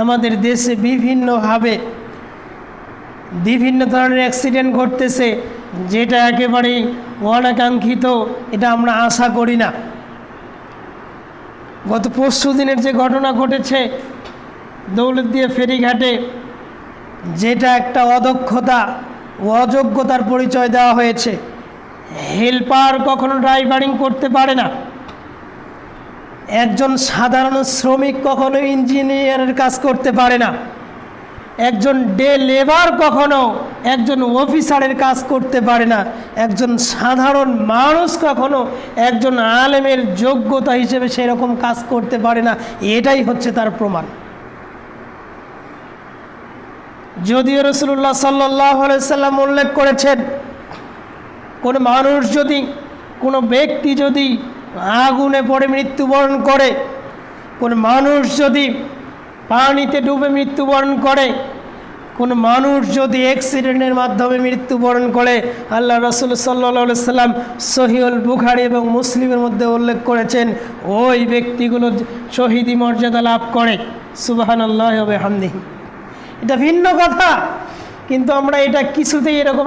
আমাদের দেশে বিভিন্নভাবে বিভিন্ন ধরনের অ্যাক্সিডেন্ট ঘটতেছে, যেটা একেবারেই অনাকাঙ্ক্ষিত, এটা আমরা আশা করি না। গত পরশু দিনের যে ঘটনা ঘটেছে দৌলতদিয়া ফেরিঘাটে, যেটা একটা অদক্ষতা ও অযোগ্যতার পরিচয় দেওয়া হয়েছে। হেল্পার কখনো ড্রাইভারিং করতে পারে না, একজন সাধারণ শ্রমিক কখনো ইঞ্জিনিয়ারের কাজ করতে পারে না, একজন ডে লেবার কখনো একজন অফিসারের কাজ করতে পারে না, একজন সাধারণ মানুষ কখনো একজন আলেমের যোগ্যতা হিসেবে সেরকম কাজ করতে পারে না। এটাই হচ্ছে তার প্রমাণ। যদিও রাসূলুল্লাহ সাল্লাল্লাহু আলাইহি সাল্লাম উল্লেখ করেছেন, কোনো মানুষ যদি, কোনো ব্যক্তি যদি আগুনে পড়ে মৃত্যুবরণ করে, কোনো মানুষ যদি পানিতে ডুবে মৃত্যুবরণ করে, কোনো মানুষ যদি অ্যাক্সিডেন্টের মাধ্যমে মৃত্যুবরণ করে, আল্লাহ রাসূল সাল্লাল্লাহু আলাইহি সাল্লাম সহিহুল বুখারী এবং মুসলিমের মধ্যে উল্লেখ করেছেন, ওই ব্যক্তিগুলো শহীদি মর্যাদা লাভ করে। সুবহানাল্লাহি ওয়া বিহামদিহি। এটা ভিন্ন কথা, কিন্তু আমরা এটা কিছুতেই এরকম